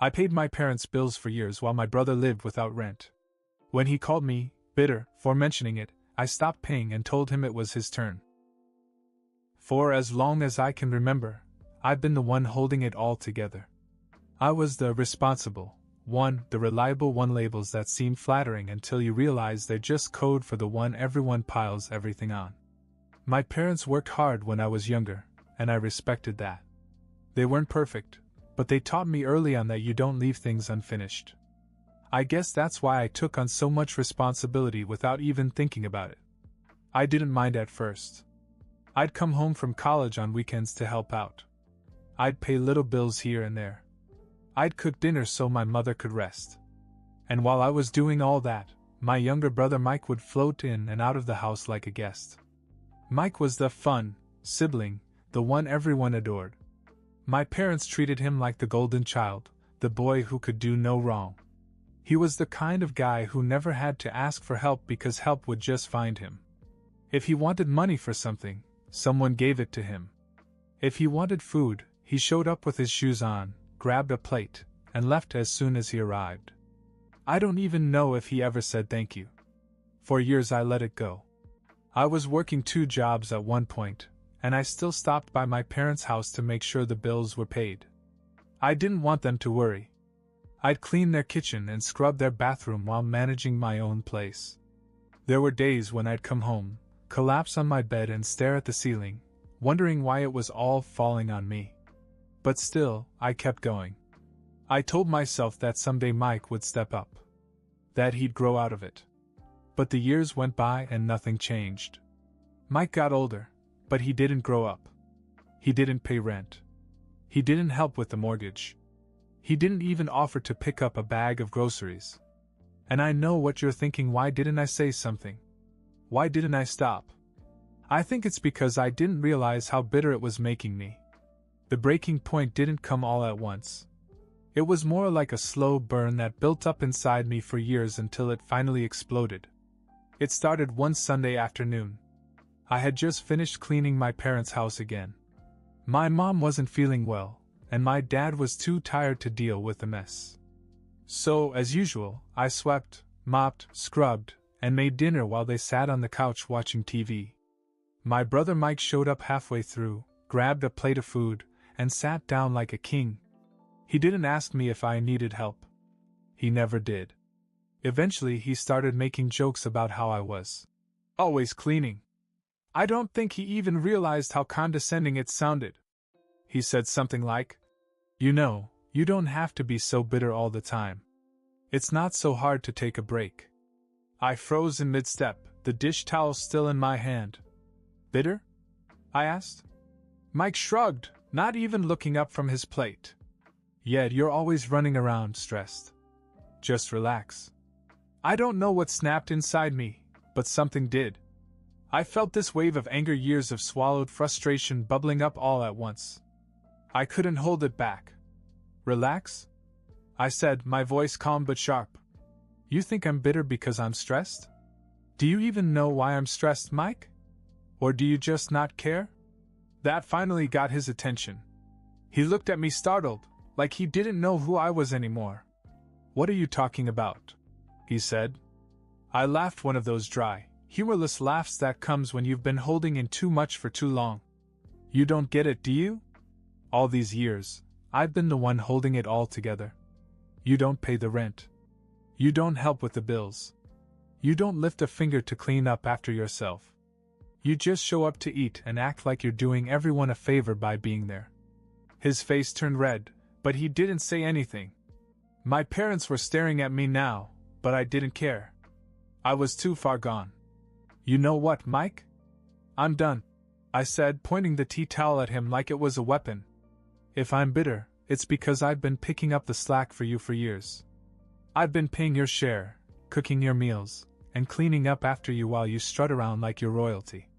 I paid my parents' bills for years while my brother lived without rent. When he called me, bitter, for mentioning it, I stopped paying and told him it was his turn. For as long as I can remember, I've been the one holding it all together. I was the responsible one, the reliable one, labels that seem flattering until you realize they're just code for the one everyone piles everything on. My parents worked hard when I was younger, and I respected that. They weren't perfect, but they taught me early on that you don't leave things unfinished. I guess that's why I took on so much responsibility without even thinking about it. I didn't mind at first. I'd come home from college on weekends to help out. I'd pay little bills here and there. I'd cook dinner so my mother could rest. And while I was doing all that, my younger brother Mike would float in and out of the house like a guest. Mike was the fun sibling, the one everyone adored. My parents treated him like the golden child, the boy who could do no wrong. He was the kind of guy who never had to ask for help because help would just find him. If he wanted money for something, someone gave it to him. If he wanted food, he showed up with his shoes on, grabbed a plate, and left as soon as he arrived. I don't even know if he ever said thank you. For years I let it go. I was working 2 jobs at one point, and I still stopped by my parents' house to make sure the bills were paid. I didn't want them to worry. I'd clean their kitchen and scrub their bathroom while managing my own place. There were days when I'd come home, collapse on my bed and stare at the ceiling, wondering why it was all falling on me. But still, I kept going. I told myself that someday Mike would step up. That he'd grow out of it. But the years went by and nothing changed. Mike got older, but he didn't grow up. He didn't pay rent. He didn't help with the mortgage. He didn't even offer to pick up a bag of groceries. And I know what you're thinking, why didn't I say something? Why didn't I stop? I think it's because I didn't realize how bitter it was making me. The breaking point didn't come all at once. It was more like a slow burn that built up inside me for years until it finally exploded. It started one Sunday afternoon. I had just finished cleaning my parents' house again. My mom wasn't feeling well, and my dad was too tired to deal with the mess. So, as usual, I swept, mopped, scrubbed, and made dinner while they sat on the couch watching TV. My brother Mike showed up halfway through, grabbed a plate of food, and sat down like a king. He didn't ask me if I needed help. He never did. Eventually he started making jokes about how I was always cleaning. I don't think he even realized how condescending it sounded. He said something like, "You know, you don't have to be so bitter all the time. It's not so hard to take a break." I froze in mid-step, the dish towel still in my hand. "Bitter?" I asked. Mike shrugged, not even looking up from his plate. "Yet you're always running around stressed. Just relax." I don't know what snapped inside me, but something did. I felt this wave of anger, years of swallowed frustration bubbling up all at once. I couldn't hold it back. "Relax?" I said, my voice calm but sharp. "You think I'm bitter because I'm stressed? Do you even know why I'm stressed, Mike? Or do you just not care?" That finally got his attention. He looked at me startled, like he didn't know who I was anymore. "What are you talking about?" he said. I laughed, one of those dry, humorless laughs that comes when you've been holding in too much for too long. "You don't get it, do you? All these years, I've been the one holding it all together. You don't pay the rent. You don't help with the bills. You don't lift a finger to clean up after yourself. You just show up to eat and act like you're doing everyone a favor by being there." His face turned red, but he didn't say anything. My parents were staring at me now, but I didn't care. I was too far gone. "You know what, Mike? I'm done," I said, pointing the tea towel at him like it was a weapon. "If I'm bitter, it's because I've been picking up the slack for you for years. I've been paying your share, cooking your meals, and cleaning up after you while you strut around like you're royalty.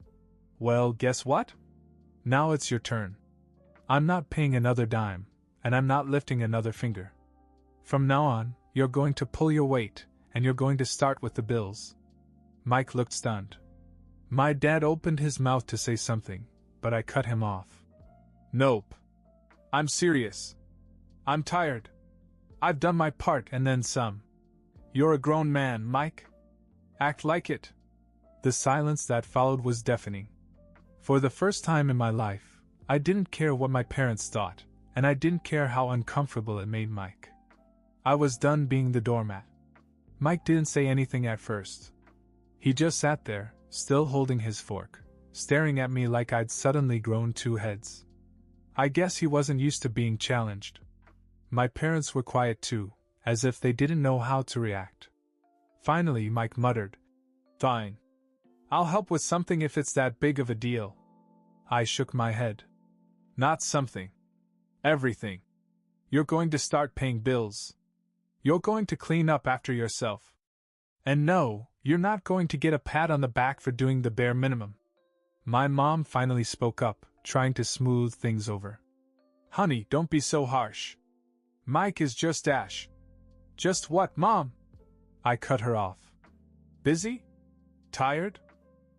Well, guess what? Now it's your turn. I'm not paying another dime, and I'm not lifting another finger. From now on, you're going to pull your weight, and you're going to start with the bills." Mike looked stunned. My dad opened his mouth to say something, but I cut him off. "Nope. I'm serious. I'm tired. I've done my part and then some. You're a grown man, Mike. Act like it. The silence that followed was deafening. For the first time in my life, I didn't care what my parents thought, and I didn't care how uncomfortable it made Mike. I was done being the doormat. Mike didn't say anything at first. He just sat there, still holding his fork, staring at me like I'd suddenly grown two heads. I guess he wasn't used to being challenged. My parents were quiet too, as if they didn't know how to react. Finally, Mike muttered, "Fine. I'll help with something if it's that big of a deal." I shook my head. "Not something. Everything. You're going to start paying bills. You're going to clean up after yourself. And no, you're not going to get a pat on the back for doing the bare minimum." My mom finally spoke up, trying to smooth things over. "Honey, don't be so harsh. Mike is just Ash." "Just what, Mom?" I cut her off. "Busy? Tired?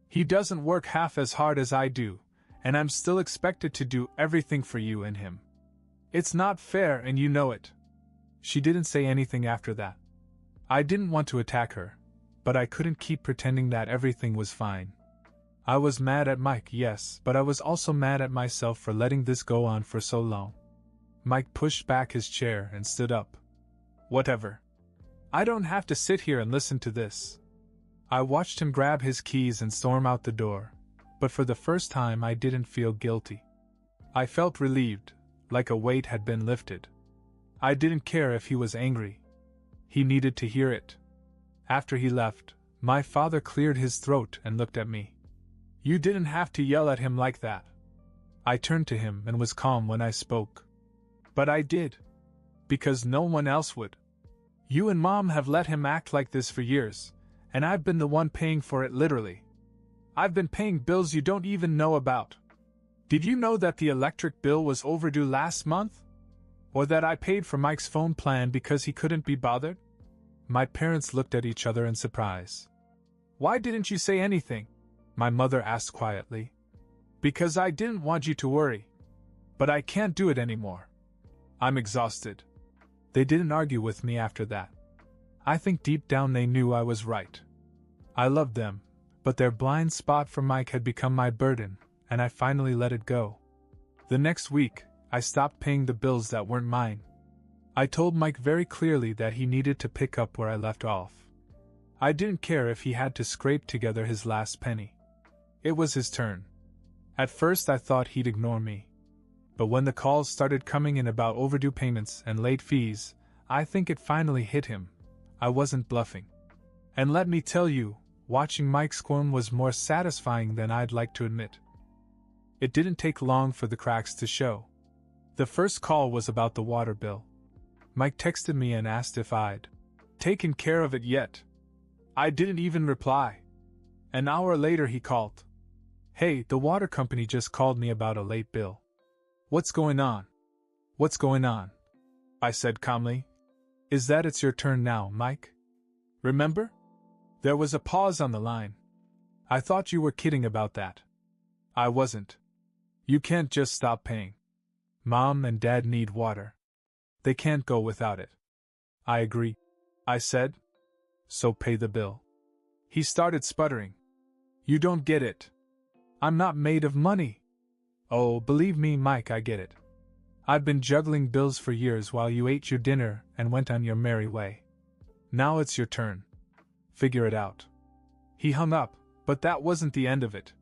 He doesn't work half as hard as I do, and I'm still expected to do everything for you and him. It's not fair and you know it." She didn't say anything after that. I didn't want to attack her, but I couldn't keep pretending that everything was fine. I was mad at Mike, yes, but I was also mad at myself for letting this go on for so long. Mike pushed back his chair and stood up. "Whatever. I don't have to sit here and listen to this." I watched him grab his keys and storm out the door, but for the first time I didn't feel guilty. I felt relieved, like a weight had been lifted. I didn't care if he was angry. He needed to hear it. After he left, my father cleared his throat and looked at me. "You didn't have to yell at him like that." I turned to him and was calm when I spoke. "But I did. Because no one else would. You and Mom have let him act like this for years, and I've been the one paying for it literally. I've been paying bills you don't even know about. Did you know that the electric bill was overdue last month? Or that I paid for Mike's phone plan because he couldn't be bothered?" My parents looked at each other in surprise. "Why didn't you say anything?" my mother asked quietly. "Because I didn't want you to worry. But I can't do it anymore. I'm exhausted." They didn't argue with me after that. I think deep down they knew I was right. I loved them, but their blind spot for Mike had become my burden, and I finally let it go. The next week, I stopped paying the bills that weren't mine. I told Mike very clearly that he needed to pick up where I left off. I didn't care if he had to scrape together his last penny. It was his turn. At first I thought he'd ignore me. But when the calls started coming in about overdue payments and late fees, I think it finally hit him. I wasn't bluffing. And let me tell you, watching Mike squirm was more satisfying than I'd like to admit. It didn't take long for the cracks to show. The first call was about the water bill. Mike texted me and asked if I'd taken care of it yet. I didn't even reply. An hour later he called. "Hey, the water company just called me about a late bill." "What's going on?" "What's going on?" I said calmly. "Is that it's your turn now, Mike? Remember?" There was a pause on the line. "I thought you were kidding about that." "I wasn't. You can't just stop paying. Mom and Dad need water. They can't go without it." "I agree," I said. "So pay the bill." He started sputtering. "You don't get it. I'm not made of money." "Oh, believe me, Mike, I get it. I've been juggling bills for years while you ate your dinner and went on your merry way. Now it's your turn. Figure it out." He hung up, but that wasn't the end of it.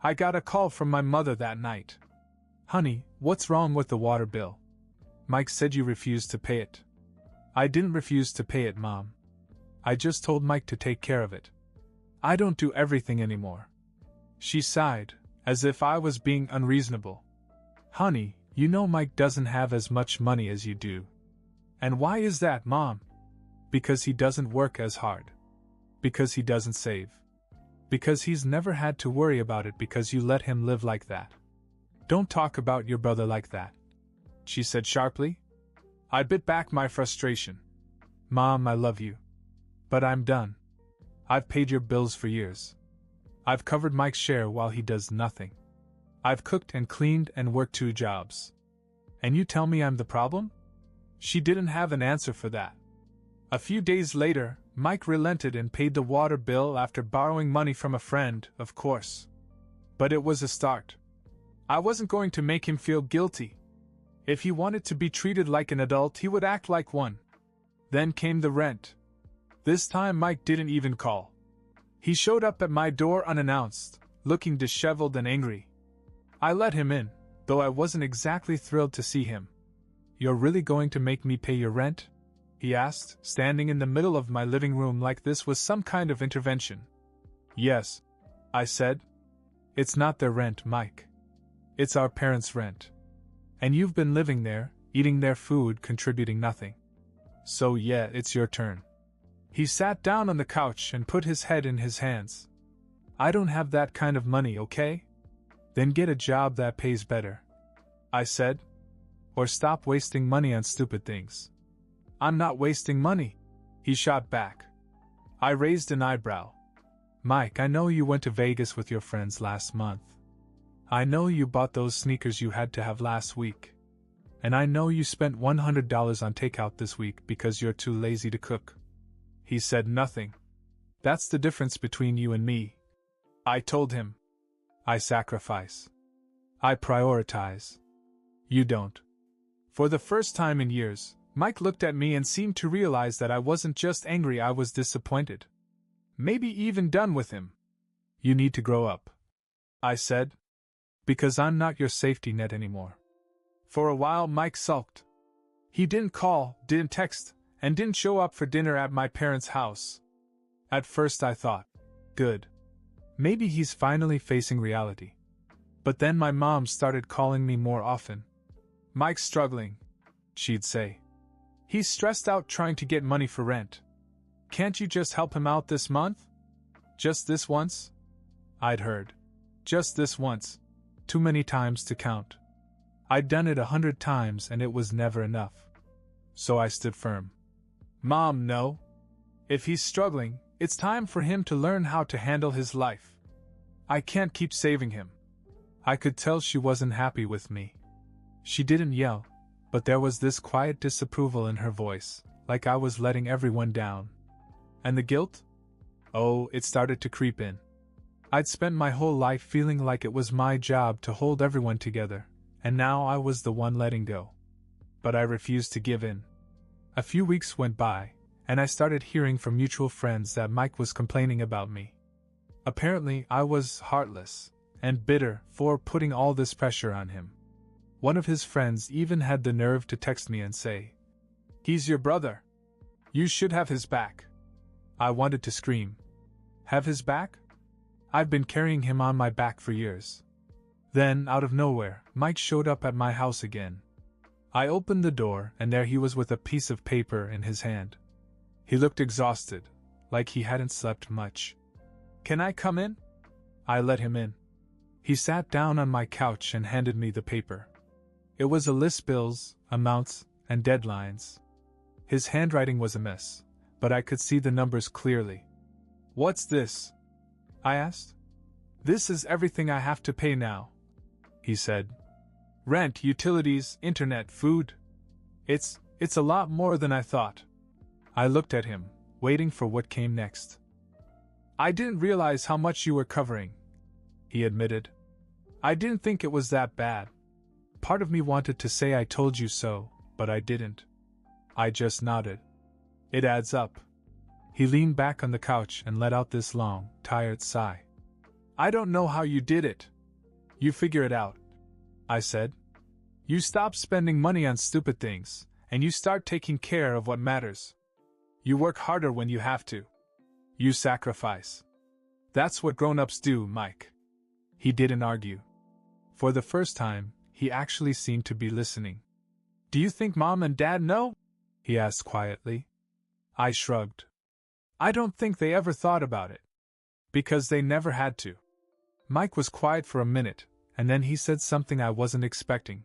I got a call from my mother that night. "Honey, what's wrong with the water bill? Mike said you refused to pay it." "I didn't refuse to pay it, Mom. I just told Mike to take care of it. I don't do everything anymore." She sighed, as if I was being unreasonable. "Honey, you know Mike doesn't have as much money as you do." "And why is that, Mom?" "Because he doesn't work as hard. Because he doesn't save. Because he's never had to worry about it because you let him live like that." "Don't talk about your brother like that," she said sharply. I bit back my frustration. "Mom, I love you. But I'm done. I've paid your bills for years. I've covered Mike's share while he does nothing. I've cooked and cleaned and worked 2 jobs. And you tell me I'm the problem? She didn't have an answer for that. A few days later, Mike relented and paid the water bill after borrowing money from a friend, of course. But it was a start. I wasn't going to make him feel guilty. If he wanted to be treated like an adult, he would act like one. Then came the rent. This time Mike didn't even call. He showed up at my door unannounced, looking disheveled and angry. I let him in, though I wasn't exactly thrilled to see him. "You're really going to make me pay your rent?" he asked, standing in the middle of my living room like this was some kind of intervention. "Yes," I said. "It's not their rent, Mike. It's our parents' rent. And you've been living there, eating their food, contributing nothing. So yeah, it's your turn." He sat down on the couch and put his head in his hands. "I don't have that kind of money, okay? Then get a job that pays better," I said. "Or stop wasting money on stupid things." "I'm not wasting money," he shot back. I raised an eyebrow. "Mike, I know you went to Vegas with your friends last month. I know you bought those sneakers you had to have last week. And I know you spent $100 on takeout this week because you're too lazy to cook." He said nothing. "That's the difference between you and me," I told him. "I sacrifice. I prioritize. You don't." For the first time in years, Mike looked at me and seemed to realize that I wasn't just angry, I was disappointed. Maybe even done with him. "You need to grow up," I said. "Because I'm not your safety net anymore." For a while Mike sulked. He didn't call, didn't text, and didn't show up for dinner at my parents' house. At first I thought, good. Maybe he's finally facing reality. But then my mom started calling me more often. "Mike's struggling," she'd say. "He's stressed out trying to get money for rent. Can't you just help him out this month? Just this once?" I'd heard. Just this once. Too many times to count. I'd done it 100 times and it was never enough. So I stood firm. "Mom, no. If he's struggling, it's time for him to learn how to handle his life. I can't keep saving him." I could tell she wasn't happy with me. She didn't yell, but there was this quiet disapproval in her voice, like I was letting everyone down. And the guilt? Oh, it started to creep in. I'd spent my whole life feeling like it was my job to hold everyone together, and now I was the one letting go. But I refused to give in. A few weeks went by, and I started hearing from mutual friends that Mike was complaining about me. Apparently, I was heartless and bitter for putting all this pressure on him. One of his friends even had the nerve to text me and say, "He's your brother. You should have his back." I wanted to scream. Have his back? I've been carrying him on my back for years. Then, out of nowhere, Mike showed up at my house again. I opened the door, and there he was with a piece of paper in his hand. He looked exhausted, like he hadn't slept much. "Can I come in?" I let him in. He sat down on my couch and handed me the paper. It was a list: bills, amounts, and deadlines. His handwriting was a mess, but I could see the numbers clearly. "What's this?" I asked. "This is everything I have to pay now," he said. "Rent, utilities, internet, food. It's a lot more than I thought." I looked at him, waiting for what came next. "I didn't realize how much you were covering," he admitted. "I didn't think it was that bad." Part of me wanted to say "I told you so," but I didn't. I just nodded. "It adds up." He leaned back on the couch and let out this long, tired sigh. "I don't know how you did it." "You figure it out," I said. "You stop spending money on stupid things, and you start taking care of what matters. You work harder when you have to. You sacrifice. That's what grown-ups do, Mike." He didn't argue. For the first time, he actually seemed to be listening. "Do you think Mom and Dad know?" he asked quietly. I shrugged. "I don't think they ever thought about it. Because they never had to." Mike was quiet for a minute, and then he said something I wasn't expecting.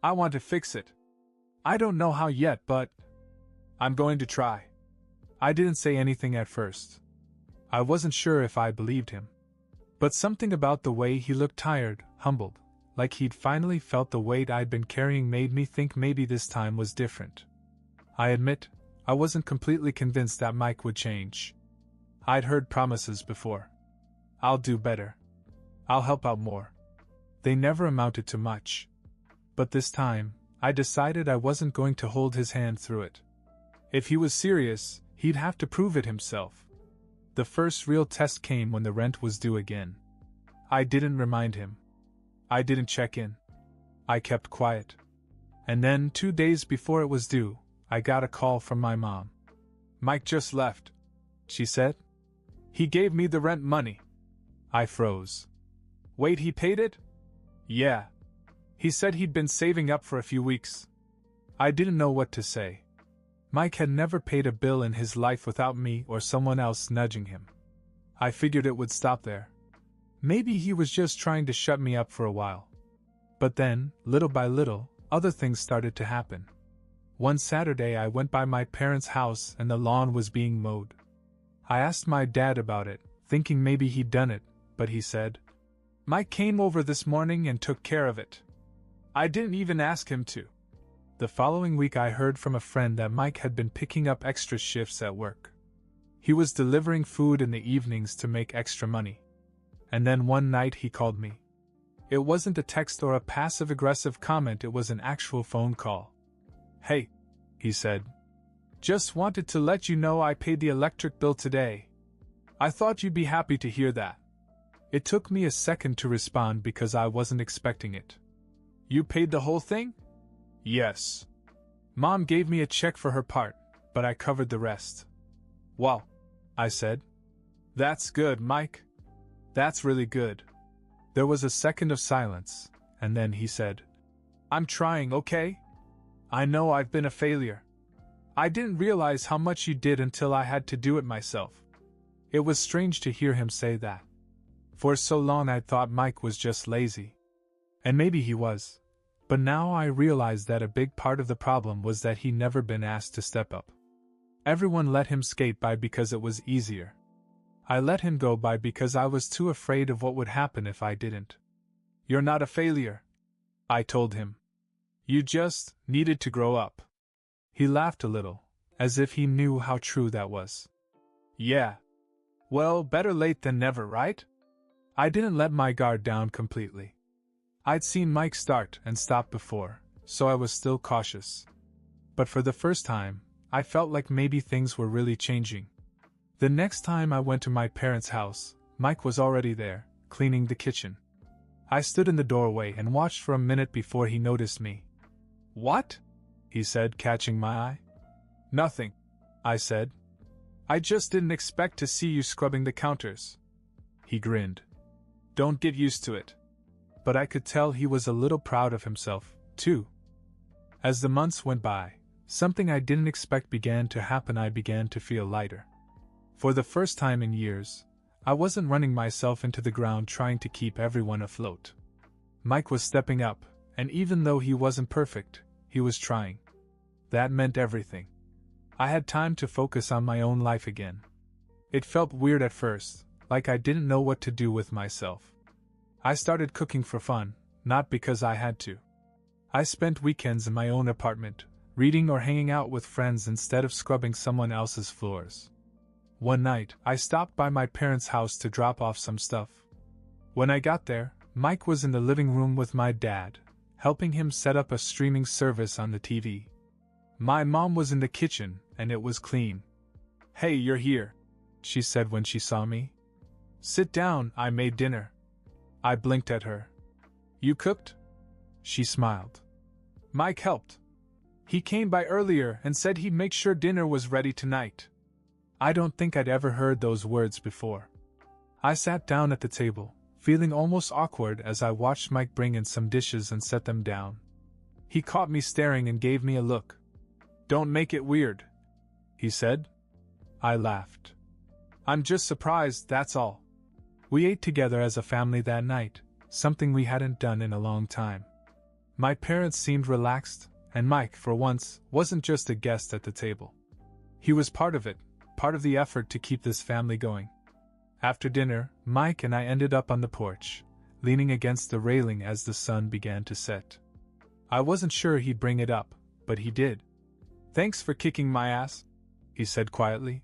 "I want to fix it. I don't know how yet, but I'm going to try." I didn't say anything at first. I wasn't sure if I believed him. But something about the way he looked tired, humbled, like he'd finally felt the weight I'd been carrying made me think maybe this time was different. I admit, I wasn't completely convinced that Mike would change. I'd heard promises before. I'll do better. I'll help out more. They never amounted to much. But this time, I decided I wasn't going to hold his hand through it. If he was serious, he'd have to prove it himself. The first real test came when the rent was due again. I didn't remind him. I didn't check in. I kept quiet. And then, 2 days before it was due, I got a call from my mom. "Mike just left," she said. "He gave me the rent money." I froze. "Wait, he paid it?" "Yeah. He said he'd been saving up for a few weeks." I didn't know what to say. Mike had never paid a bill in his life without me or someone else nudging him. I figured it would stop there. Maybe he was just trying to shut me up for a while. But then, little by little, other things started to happen. One Saturday I went by my parents' house and the lawn was being mowed. I asked my dad about it, thinking maybe he'd done it, but he said, "Mike came over this morning and took care of it. I didn't even ask him to." The following week I heard from a friend that Mike had been picking up extra shifts at work. He was delivering food in the evenings to make extra money. And then one night he called me. It wasn't a text or a passive-aggressive comment, it was an actual phone call. "Hey," he said. "Just wanted to let you know I paid the electric bill today. I thought you'd be happy to hear that." It took me a second to respond because I wasn't expecting it. "You paid the whole thing?" "Yes. Mom gave me a check for her part, but I covered the rest." "Wow," I said. "That's good, Mike. That's really good." There was a second of silence, and then he said, "I'm trying, okay? I know I've been a failure. I didn't realize how much you did until I had to do it myself." It was strange to hear him say that. For so long I'd thought Mike was just lazy. And maybe he was. But now I realized that a big part of the problem was that he'd never been asked to step up. Everyone let him skate by because it was easier. I let him go by because I was too afraid of what would happen if I didn't. "You're not a failure," I told him. "You just needed to grow up." He laughed a little, as if he knew how true that was. "Yeah. Well, better late than never, right?" I didn't let my guard down completely. I'd seen Mike start and stop before, so I was still cautious. But for the first time, I felt like maybe things were really changing. The next time I went to my parents' house, Mike was already there, cleaning the kitchen. I stood in the doorway and watched for a minute before he noticed me. "What?" he said, catching my eye. "Nothing," I said. "I just didn't expect to see you scrubbing the counters." He grinned. "Don't get used to it." But I could tell he was a little proud of himself, too. As the months went by, something I didn't expect began to happen. I began to feel lighter. For the first time in years, I wasn't running myself into the ground trying to keep everyone afloat. Mike was stepping up, and even though he wasn't perfect, he was trying. That meant everything. I had time to focus on my own life again. It felt weird at first, like I didn't know what to do with myself. I started cooking for fun, not because I had to. I spent weekends in my own apartment, reading or hanging out with friends instead of scrubbing someone else's floors. One night, I stopped by my parents' house to drop off some stuff. When I got there, Mike was in the living room with my dad, helping him set up a streaming service on the TV. My mom was in the kitchen, and it was clean. "Hey, you're here," she said when she saw me. "Sit down, I made dinner." I blinked at her. "You cooked?" She smiled. "Mike helped. He came by earlier and said he'd make sure dinner was ready tonight." I don't think I'd ever heard those words before. I sat down at the table, feeling almost awkward as I watched Mike bring in some dishes and set them down. He caught me staring and gave me a look. "Don't make it weird," he said. I laughed. "I'm just surprised, that's all." We ate together as a family that night, something we hadn't done in a long time. My parents seemed relaxed, and Mike, for once, wasn't just a guest at the table. He was part of it, part of the effort to keep this family going. After dinner, Mike and I ended up on the porch, leaning against the railing as the sun began to set. I wasn't sure he'd bring it up, but he did. "Thanks for kicking my ass," he said quietly.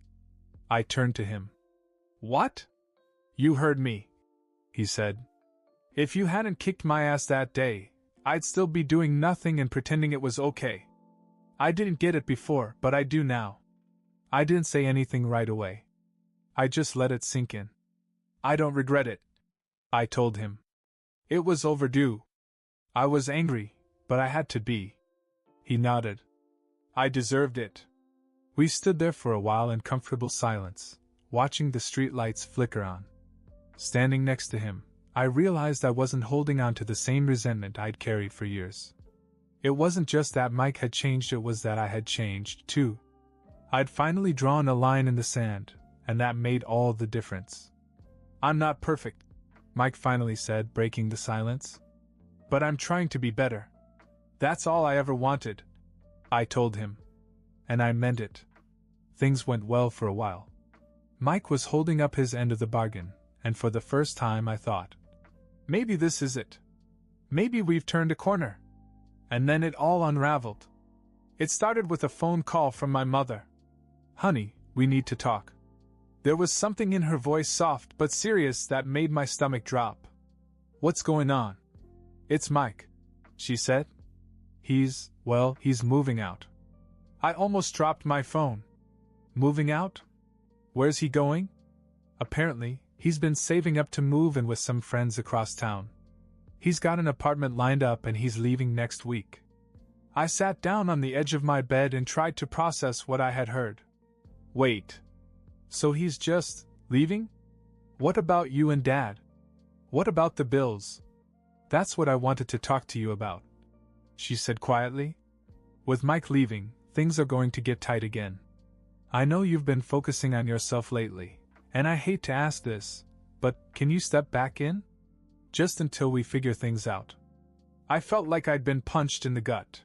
I turned to him. "What?" "You heard me," he said. "If you hadn't kicked my ass that day, I'd still be doing nothing and pretending it was okay. I didn't get it before, but I do now." I didn't say anything right away. I just let it sink in. "I don't regret it," I told him. "It was overdue. I was angry, but I had to be." He nodded. "I deserved it." We stood there for a while in comfortable silence, watching the streetlights flicker on. Standing next to him, I realized I wasn't holding on to the same resentment I'd carried for years. It wasn't just that Mike had changed, it was that I had changed, too. I'd finally drawn a line in the sand, and that made all the difference. "I'm not perfect," Mike finally said, breaking the silence. "But I'm trying to be better. That's all I ever wanted," I told him. And I meant it. Things went well for a while. Mike was holding up his end of the bargain, and for the first time I thought, maybe this is it. Maybe we've turned a corner. And then it all unraveled. It started with a phone call from my mother. "Honey, we need to talk." There was something in her voice, soft but serious, that made my stomach drop. "What's going on?" "It's Mike," she said. He's moving out." I almost dropped my phone. "Moving out? Where's he going?" "Apparently, he's been saving up to move in with some friends across town. He's got an apartment lined up and he's leaving next week." I sat down on the edge of my bed and tried to process what I had heard. "Wait. So he's just leaving? What about you and Dad? What about the bills?" "That's what I wanted to talk to you about," she said quietly. "With Mike leaving, things are going to get tight again. I know you've been focusing on yourself lately, and I hate to ask this, but can you step back in? Just until we figure things out." I felt like I'd been punched in the gut.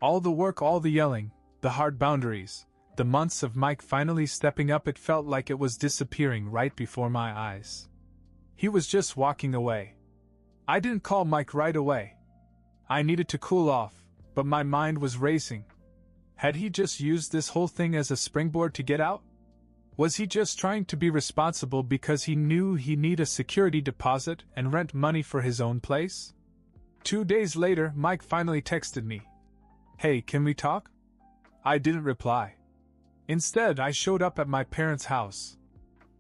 All the work, all the yelling, the hard boundaries, the months of Mike finally stepping up, it felt like it was disappearing right before my eyes. He was just walking away. I didn't call Mike right away. I needed to cool off, but my mind was racing. Had he just used this whole thing as a springboard to get out? Was he just trying to be responsible because he knew he needed a security deposit and rent money for his own place? 2 days later, Mike finally texted me. "Hey, can we talk?" I didn't reply. Instead, I showed up at my parents' house.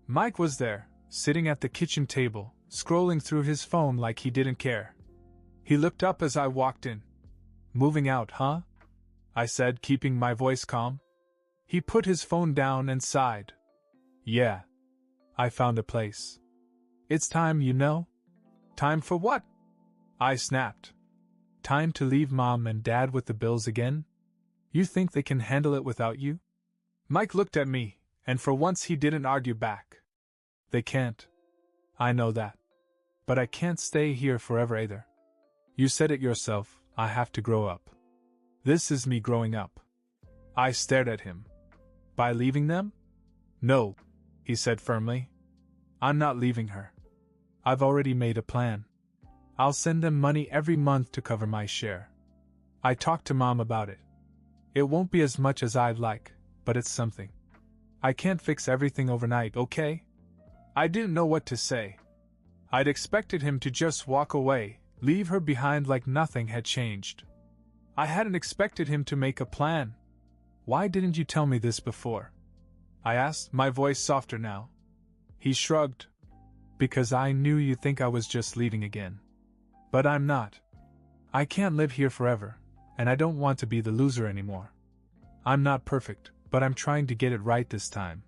Mike was there, sitting at the kitchen table, scrolling through his phone like he didn't care. He looked up as I walked in. "Moving out, huh?" I said, keeping my voice calm. He put his phone down and sighed. "Yeah. I found a place. It's time, you know." "Time for what?" I snapped. "Time to leave Mom and Dad with the bills again? You think they can handle it without you?" Mike looked at me, and for once he didn't argue back. "They can't. I know that. But I can't stay here forever either. You said it yourself, I have to grow up. This is me growing up." I stared at him. "By leaving them?" "No," he said firmly. "I'm not leaving her. I've already made a plan. I'll send them money every month to cover my share. I talked to Mom about it. It won't be as much as I'd like, but it's something. I can't fix everything overnight, okay?" I didn't know what to say. I'd expected him to just walk away, leave her behind like nothing had changed. I hadn't expected him to make a plan. "Why didn't you tell me this before?" I asked, my voice softer now. He shrugged. "Because I knew you'd think I was just leaving again. But I'm not. I can't live here forever, and I don't want to be the loser anymore. I'm not perfect, but I'm trying to get it right this time."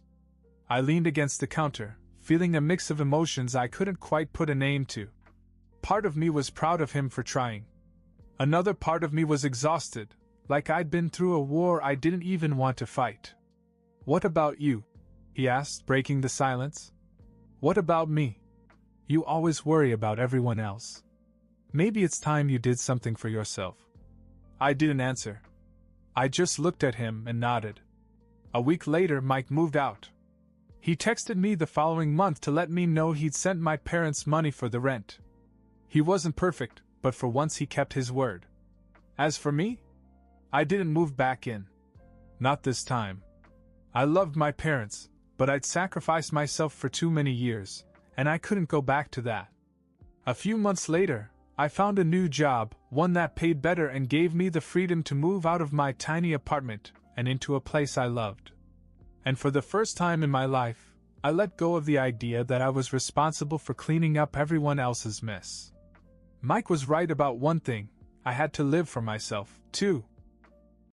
I leaned against the counter, feeling a mix of emotions I couldn't quite put a name to. Part of me was proud of him for trying. Another part of me was exhausted, like I'd been through a war I didn't even want to fight. "What about you?" he asked, breaking the silence. "What about me? You always worry about everyone else. Maybe it's time you did something for yourself." I didn't answer. I just looked at him and nodded. A week later, Mike moved out. He texted me the following month to let me know he'd sent my parents money for the rent. He wasn't perfect, but for once he kept his word. As for me, I didn't move back in. Not this time. I loved my parents, but I'd sacrificed myself for too many years, and I couldn't go back to that. A few months later, I found a new job, one that paid better and gave me the freedom to move out of my tiny apartment and into a place I loved. And for the first time in my life, I let go of the idea that I was responsible for cleaning up everyone else's mess. Mike was right about one thing: I had to live for myself, too.